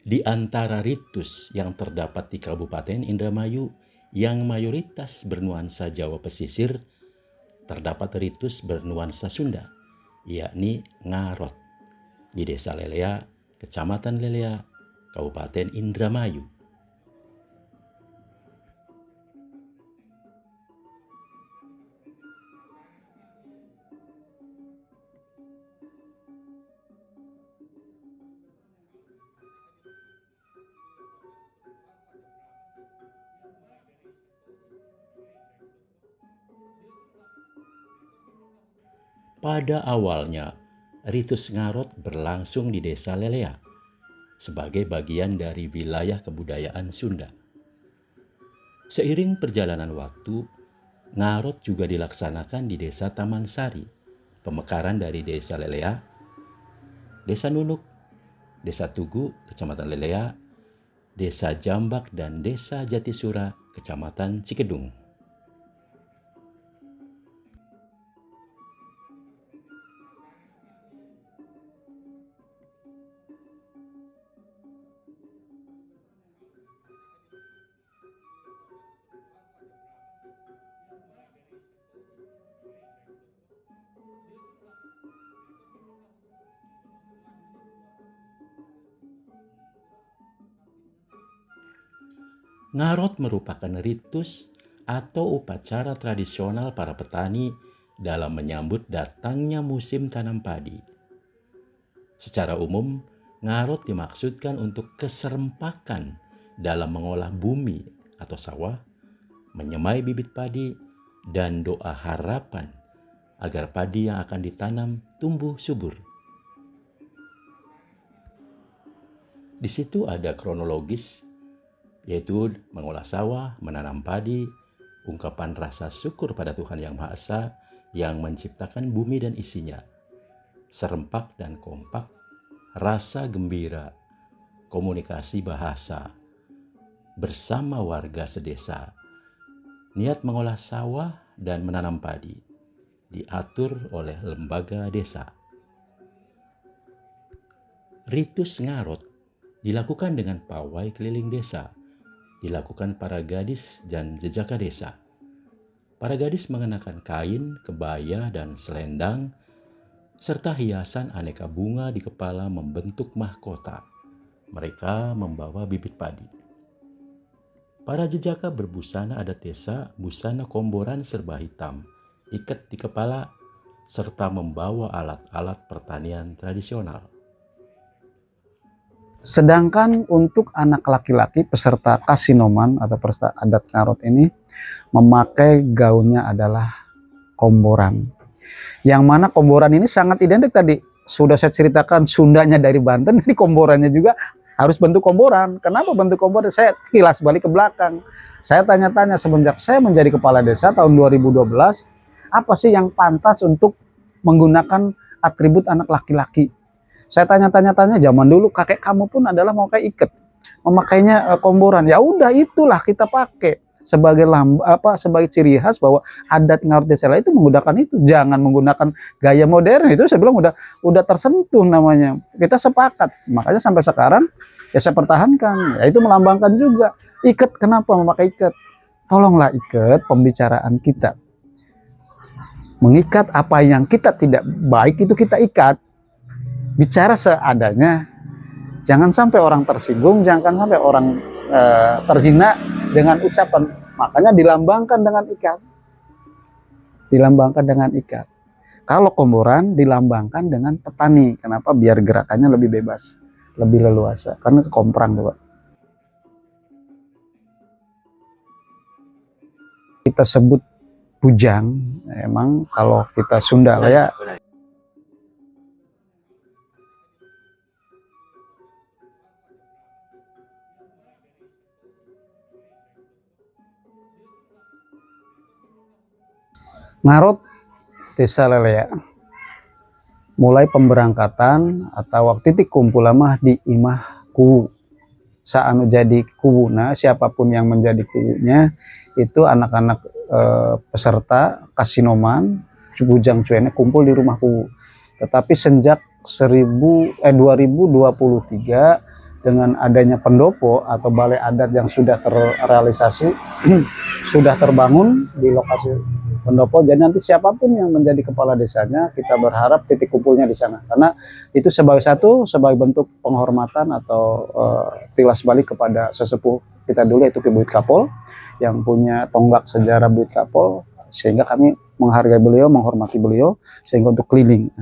Di antara ritus yang terdapat di Kabupaten Indramayu yang mayoritas bernuansa Jawa pesisir, terdapat ritus bernuansa Sunda, yakni ngarot di Desa Lelea, Kecamatan Lelea, Kabupaten Indramayu. Pada awalnya, ritus ngarot berlangsung di Desa Lelea sebagai bagian dari wilayah kebudayaan Sunda. Seiring perjalanan waktu, ngarot juga dilaksanakan di Desa Taman Sari, pemekaran dari Desa Lelea, Desa Nunuk, Desa Tugu, Kecamatan Lelea, Desa Jambak, dan Desa Jatisura, Kecamatan Cikedung. Ngarot merupakan ritus atau upacara tradisional para petani dalam menyambut datangnya musim tanam padi. Secara umum, ngarot dimaksudkan untuk keserempakan dalam mengolah bumi atau sawah, menyemai bibit padi, dan doa harapan agar padi yang akan ditanam tumbuh subur. Di situ ada kronologis, yaitu mengolah sawah, menanam padi, ungkapan rasa syukur pada Tuhan Yang Maha Esa yang menciptakan bumi dan isinya, serempak dan kompak, rasa gembira, komunikasi bahasa, bersama warga sedesa, niat mengolah sawah dan menanam padi, diatur oleh lembaga desa. Ritus ngarot dilakukan dengan pawai keliling desa, dilakukan para gadis dan jejaka desa. Para gadis mengenakan kain, kebaya, dan selendang, serta hiasan aneka bunga di kepala membentuk mahkota. Mereka membawa bibit padi. Para jejaka berbusana adat desa, busana komboran serba hitam, ikat di kepala, serta membawa alat-alat pertanian tradisional. Sedangkan untuk anak laki-laki peserta kasinoman atau peserta adat ngarot ini memakai gaunnya adalah komboran. Yang mana komboran ini sangat identik tadi. Sudah saya ceritakan Sundanya dari Banten, jadi komborannya juga harus bentuk komboran. Kenapa bentuk komboran? Saya kilas balik ke belakang. Saya tanya-tanya semenjak saya menjadi kepala desa tahun 2012, apa sih yang pantas untuk menggunakan atribut anak laki-laki? Saya tanya-tanya zaman dulu kakek kamu pun adalah memakai iket, memakainya komboran. Ya udah itulah kita pakai sebagai sebagai ciri khas bahwa adat ngarot desa itu menggunakan itu. Jangan menggunakan gaya modern, itu saya bilang udah tersentuh namanya. Kita sepakat. Makanya sampai sekarang ya saya pertahankan. Ya itu melambangkan juga iket. Kenapa memakai iket? Tolonglah iket pembicaraan kita. Mengikat apa yang kita tidak baik itu kita ikat. Bicara seadanya, jangan sampai orang tersinggung, jangan sampai orang terhina dengan ucapan. Makanya dilambangkan dengan ikat. Dilambangkan dengan ikat. Kalau komboran dilambangkan dengan petani. Kenapa? Biar gerakannya lebih bebas, lebih leluasa. Karena komprang, Pak. Kita sebut bujang. Emang kalau kita Sunda lah ya. Ngarot Desa Lelea mulai pemberangkatan atau titik kumpul lamah di imah kuwu. Saat jadi kuwuna, siapapun yang menjadi kuwunya itu anak-anak peserta kasinoman bujang cuene kumpul di rumah kuwu. Tetapi sejak 2023 dengan adanya pendopo atau balai adat yang sudah terrealisasi, sudah terbangun di lokasi pendopo. Jadi nanti siapapun yang menjadi kepala desanya, kita berharap titik kumpulnya di sana. Karena itu sebagai bentuk penghormatan atau tilas balik kepada sesepuh kita dulu, yaitu Ki Buyut Kapol, yang punya tonggak sejarah Buyut Kapol, sehingga kami menghargai beliau, menghormati beliau, sehingga untuk keliling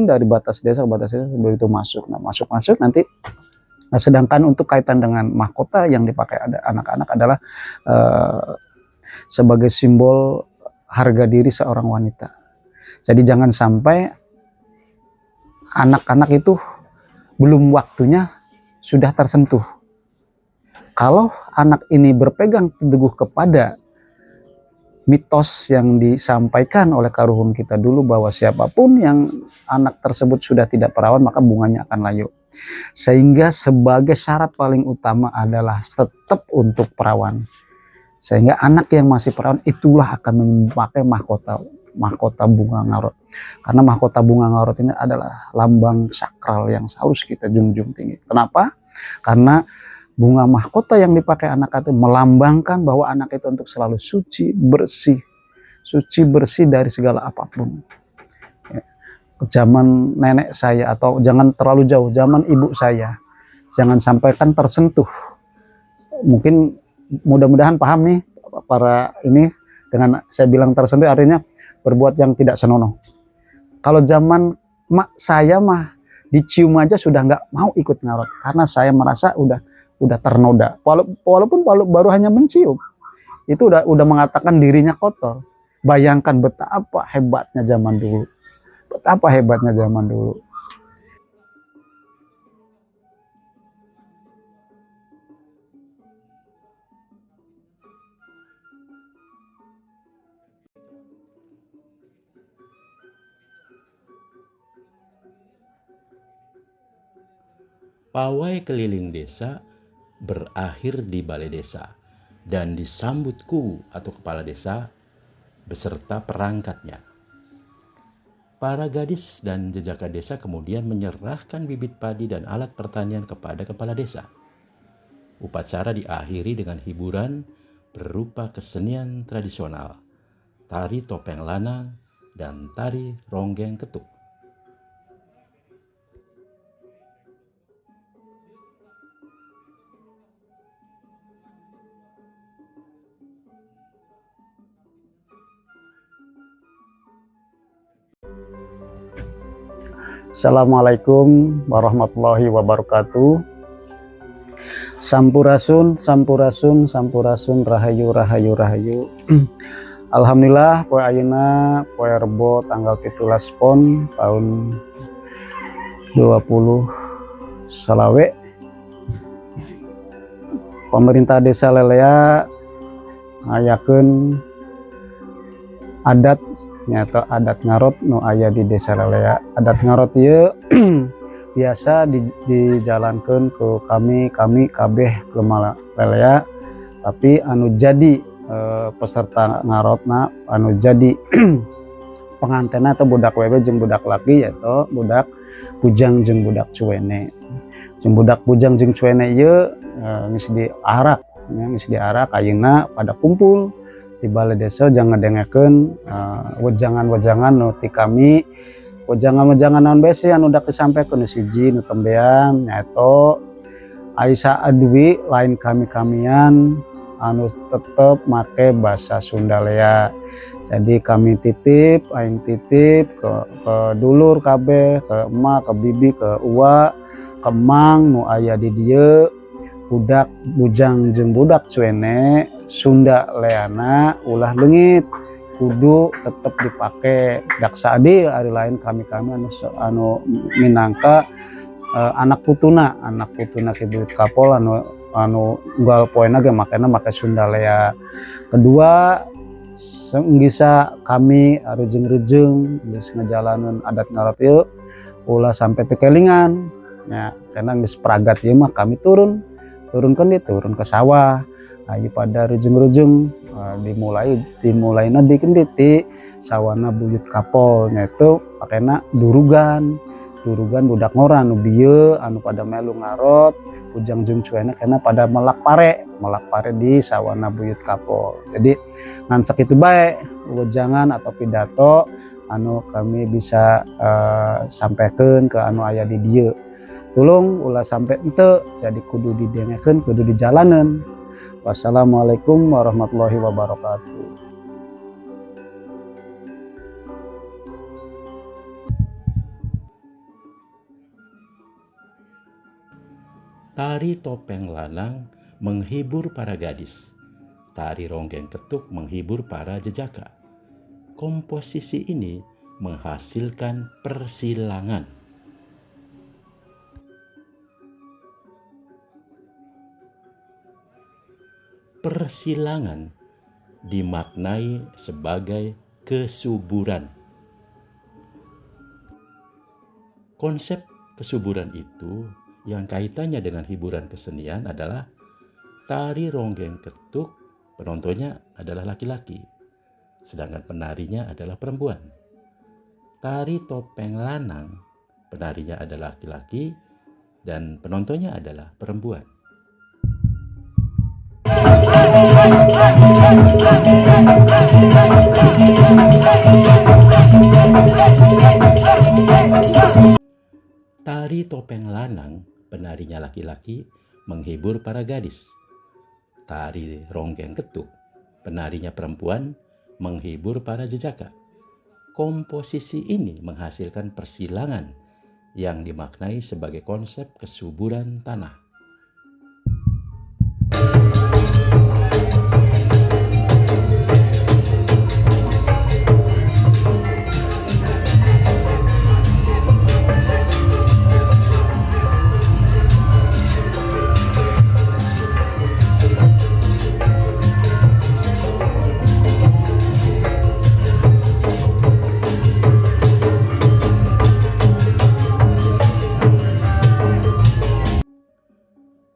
dari batas desa ke batas desa begitu masuk. Nah, masuk nanti. Nah, sedangkan untuk kaitan dengan mahkota yang dipakai ada anak-anak adalah sebagai simbol harga diri seorang wanita. Jadi jangan sampai anak-anak itu belum waktunya sudah tersentuh. Kalau anak ini berpegang teguh kepada mitos yang disampaikan oleh karuhun kita dulu, bahwa siapapun yang anak tersebut sudah tidak perawan, maka bunganya akan layu. Sehingga sebagai syarat paling utama adalah tetap untuk perawan. Sehingga anak yang masih perawan itulah akan memakai mahkota bunga ngarot. Karena mahkota bunga ngarot ini adalah lambang sakral yang harus kita junjung tinggi. Kenapa? Karena bunga mahkota yang dipakai anak itu melambangkan bahwa anak itu untuk selalu suci bersih dari segala apapun. Zaman nenek saya, atau jangan terlalu jauh, zaman ibu saya, jangan sampai kan tersentuh. Mungkin mudah-mudahan paham nih para ini, dengan saya bilang tersentuh artinya berbuat yang tidak senonoh. Kalau zaman mak saya mah dicium aja sudah nggak mau ikut ngarot, karena saya merasa udah ternoda. Walaupun baru hanya mencium, itu udah mengatakan dirinya kotor. Bayangkan betapa hebatnya zaman dulu. Betapa hebatnya zaman dulu. Pawai keliling desa berakhir di balai desa dan disambutku atau kepala desa beserta perangkatnya. Para gadis dan jejaka desa kemudian menyerahkan bibit padi dan alat pertanian kepada kepala desa. Upacara diakhiri dengan hiburan berupa kesenian tradisional, tari topeng lana, dan tari ronggeng ketuk. Assalamualaikum warahmatullahi wabarakatuh. Sampurasun, sampurasun, sampurasun, rahayu, rahayu, rahayu. Alhamdulillah, poe ayeuna poe Rebo tanggal 17 Pon tahun 20 Salawe. Pemerintah Desa Lelea ngayakeun adat nyata adat ngarot nu aya di Desa Lelea. Adat ngarot ieu biasa dijalankan ke kami kabeh Kemala Lelea, tapi anu jadi peserta ngarotna, anu jadi pengantenna atau budak wewe jeung budak laki, yaitu budak bujang jeung budak cuene. Jeung budak bujang jeung cuene ieu geus diarak, geus diarak ayeuna pada kumpul di balai desa jangan dengekeun wejangan-wejangan nu ti kami. Wejangan-wejangan naon bae sih anu dak disampaikeun, nu siji nu tembean nyaeta Aisyah Adwi lain kami-kamian anu tetep make basa Sunda Lea. Jadi kami titip, aing titip ke dulur kabeh, ke emak, ke bibi, ke uwa, ke mang nu aya di dieu, budak bujang jeung budak cuene Sunda Leana ulah leungit kudu tetep dipake. Daksa adi ari lain kami anu minangka anak putuna Ki Buyut Kapol anu unggal poena ge makena make Sunda Lea. Kedua, geus kami reujeng-reujeng geus ngajalaneun adat ngarot ieu ulah sampai teu kelingan nya, karena geus peragat ieu mah kami turun ke sawah. Ayo pada reujeng-reujeng dimulaina dikeun ti sawana Buyut Kapol, nyaitu pakena durugan budak ngora anu bieu anu pada melu ngarot Ujang Jung Cuena karena pada melak pare di sawana Buyut Kapol. Jadi ngan sakitu bae wejangan atau pidato anu kami bisa sampaikan ke anu aya di dieu. Tulung ulah sampai ente jadi kudu didengekeun, kudu dijalanan. Wassalamualaikum warahmatullahi wabarakatuh. Tari topeng lanang menghibur para gadis. Tari ronggeng ketuk menghibur para jejaka. Komposisi ini menghasilkan persilangan. Persilangan dimaknai sebagai kesuburan. Konsep kesuburan itu yang kaitannya dengan hiburan kesenian adalah tari ronggeng ketuk, penontonnya adalah laki-laki, sedangkan penarinya adalah perempuan. Tari topeng lanang, penarinya adalah laki-laki dan penontonnya adalah perempuan. Tari topeng lanang, penarinya laki-laki, menghibur para gadis. Tari ronggeng ketuk, penarinya perempuan, menghibur para jejaka. Komposisi ini menghasilkan persilangan yang dimaknai sebagai konsep kesuburan tanah.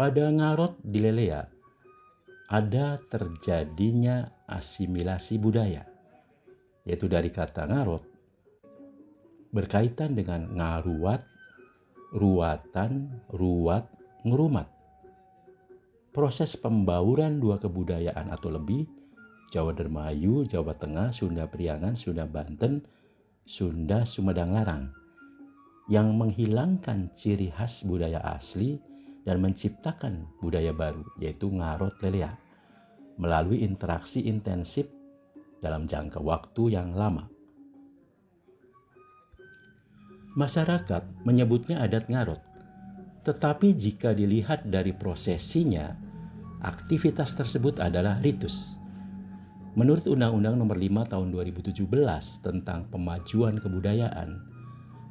Pada Ngarot di Lelea, ada terjadinya asimilasi budaya, yaitu dari kata ngarot berkaitan dengan ngaruat, ruatan, ruat, ngerumat. Proses pembauran dua kebudayaan atau lebih, Jawa Dermayu, Jawa Tengah, Sunda Priangan, Sunda Banten, Sunda Sumedang Larang, yang menghilangkan ciri khas budaya asli dan menciptakan budaya baru, yaitu Ngarot Lelea, melalui interaksi intensif dalam jangka waktu yang lama. Masyarakat menyebutnya adat Ngarot, tetapi jika dilihat dari prosesinya, aktivitas tersebut adalah ritus. Menurut Undang-Undang Nomor 5 Tahun 2017 tentang Pemajuan Kebudayaan,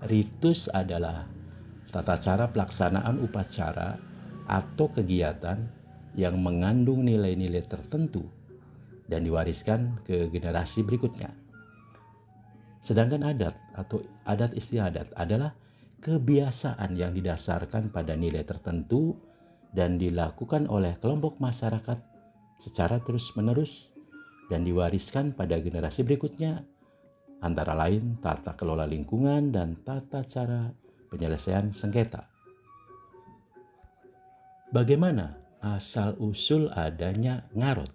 ritus adalah tata cara pelaksanaan upacara atau kegiatan yang mengandung nilai-nilai tertentu dan diwariskan ke generasi berikutnya. Sedangkan adat atau adat istiadat adalah kebiasaan yang didasarkan pada nilai tertentu dan dilakukan oleh kelompok masyarakat secara terus-menerus dan diwariskan pada generasi berikutnya, antara lain tata kelola lingkungan dan tata cara penyelesaian sengketa. Bagaimana asal-usul adanya Ngarot?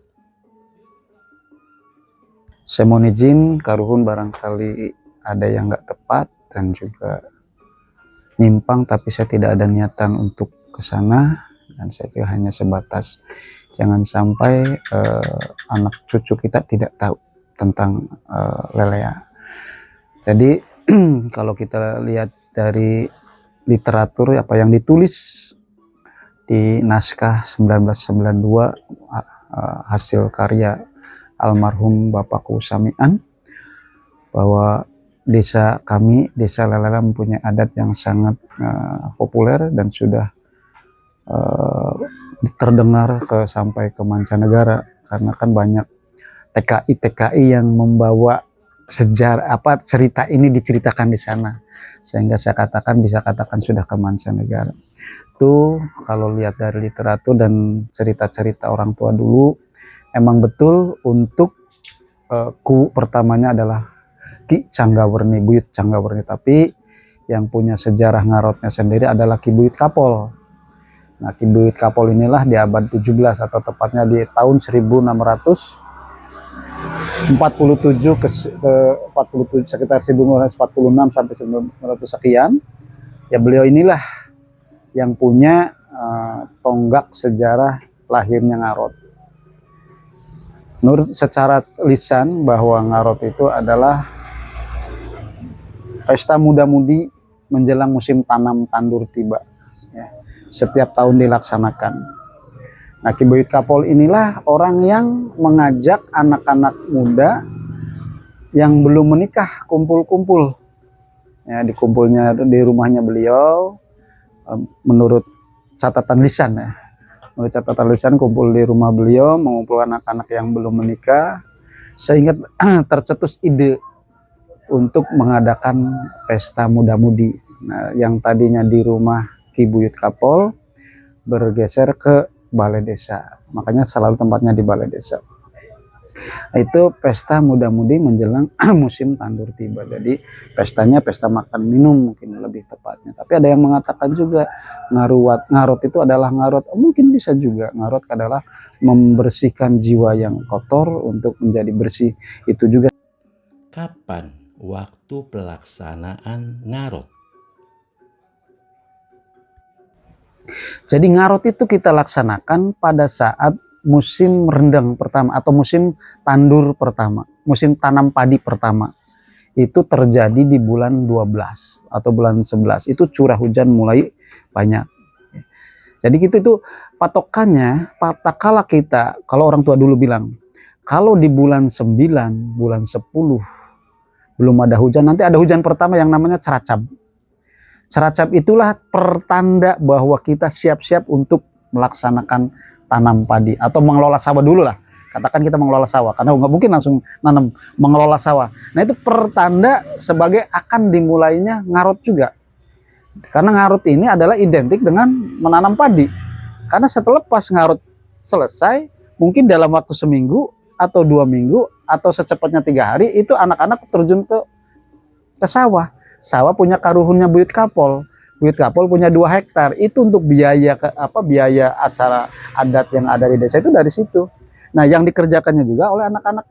Saya mohon izin karuhun barangkali ada yang nggak tepat dan juga nyimpang, tapi saya tidak ada niatan untuk ke sana, dan saya juga hanya sebatas jangan sampai anak cucu kita tidak tahu tentang Lelea. Jadi kalau kita lihat dari literatur apa yang ditulis di naskah 1992 hasil karya almarhum Bapakku Samian, bahwa desa kami, desa Lelea, mempunyai adat yang sangat populer dan sudah terdengar sampai ke mancanegara, karena kan banyak TKI yang membawa sejarah cerita ini diceritakan di sana, sehingga saya bisa katakan sudah ke mancanegara. Itu kalau lihat dari literatur dan cerita-cerita orang tua dulu, emang betul untuk ku pertamanya adalah Ki Canggawerni, Buyut Canggawerni, tapi yang punya sejarah Ngarotnya sendiri adalah Ki Buyut Kapol. Nah, Ki Buyut Kapol inilah di abad 17 atau tepatnya di tahun 1647 ke 47, sekitar 1946 sampai 1900 sekian. Ya, beliau inilah yang punya tonggak sejarah lahirnya Ngarot. Menurut secara lisan bahwa Ngarot itu adalah pesta muda-mudi menjelang musim tanam tandur tiba, ya, setiap tahun dilaksanakan. Nah, Ki Buyut Kapol inilah orang yang mengajak anak-anak muda yang belum menikah kumpul-kumpul, ya, dikumpulnya di rumahnya beliau. Menurut catatan lisan, ya, menurut catatan lisan, kumpul di rumah beliau mengumpulkan anak-anak yang belum menikah, sehingga tercetus ide untuk mengadakan pesta muda-mudi. Nah, yang tadinya di rumah Ki Buyut Kapol bergeser ke balai desa. Makanya selalu tempatnya di balai desa. Itu pesta muda-mudi menjelang musim tandur tiba. Jadi pestanya pesta makan minum mungkin lebih tepatnya. Tapi ada yang mengatakan juga ngarot itu adalah ngarot. Mungkin bisa juga ngarot adalah membersihkan jiwa yang kotor untuk menjadi bersih. Itu juga. Kapan waktu pelaksanaan Ngarot? Jadi ngarot itu kita laksanakan pada saat musim rendang pertama atau musim tandur pertama, musim tanam padi pertama. Itu terjadi di bulan 12 atau bulan 11. Itu curah hujan mulai banyak. Jadi gitu itu patokannya, patakala kita, kalau orang tua dulu bilang, kalau di bulan 9, bulan 10 belum ada hujan, nanti ada hujan pertama yang namanya Ceracap. Ceracap itulah pertanda bahwa kita siap-siap untuk melaksanakan tanam padi atau mengelola sawah dulu lah. Katakan kita mengelola sawah, karena nggak mungkin langsung nanam, mengelola sawah. Nah, itu pertanda sebagai akan dimulainya Ngarot juga. Karena Ngarot ini adalah identik dengan menanam padi. Karena setelah pas Ngarot selesai, mungkin dalam waktu seminggu atau 2 minggu atau secepatnya 3 hari, itu anak-anak terjun ke sawah. Sawah punya karuhunnya Buyut Kapol. Buyut Kapol punya 2 hektar. Itu untuk biaya biaya acara adat yang ada di desa itu dari situ. Nah, yang dikerjakannya juga oleh anak-anak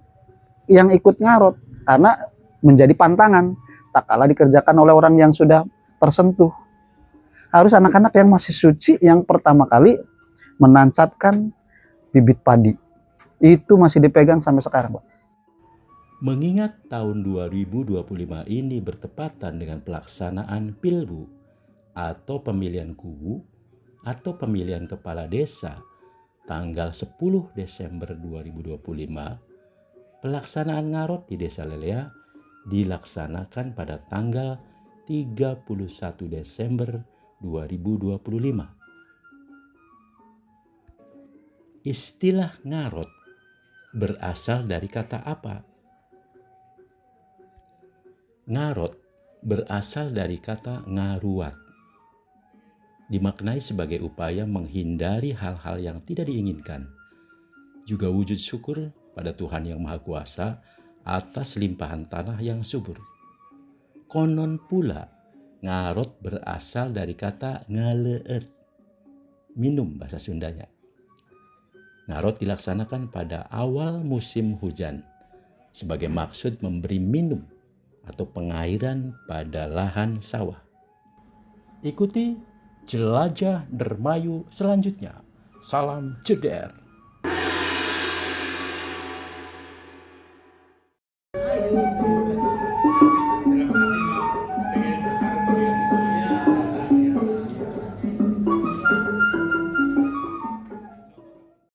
yang ikut Ngarot karena menjadi pantangan. Tak kalah dikerjakan oleh orang yang sudah tersentuh. Harus anak-anak yang masih suci yang pertama kali menancapkan bibit padi. Itu masih dipegang sampai sekarang, Pak. Mengingat tahun 2025 ini bertepatan dengan pelaksanaan Pilbu atau pemilihan kubu atau pemilihan kepala desa tanggal 10 Desember 2025, pelaksanaan Ngarot di Desa Lelea dilaksanakan pada tanggal 31 Desember 2025. Istilah Ngarot berasal dari kata apa? Ngarot berasal dari kata ngaruat, dimaknai sebagai upaya menghindari hal-hal yang tidak diinginkan. Juga wujud syukur pada Tuhan Yang Maha Kuasa atas limpahan tanah yang subur. Konon pula, Ngarot berasal dari kata ngaleet, minum bahasa Sundanya. Ngarot dilaksanakan pada awal musim hujan sebagai maksud memberi minum atau pengairan pada lahan sawah. Ikuti jelajah Dermayu selanjutnya. Salam ceder.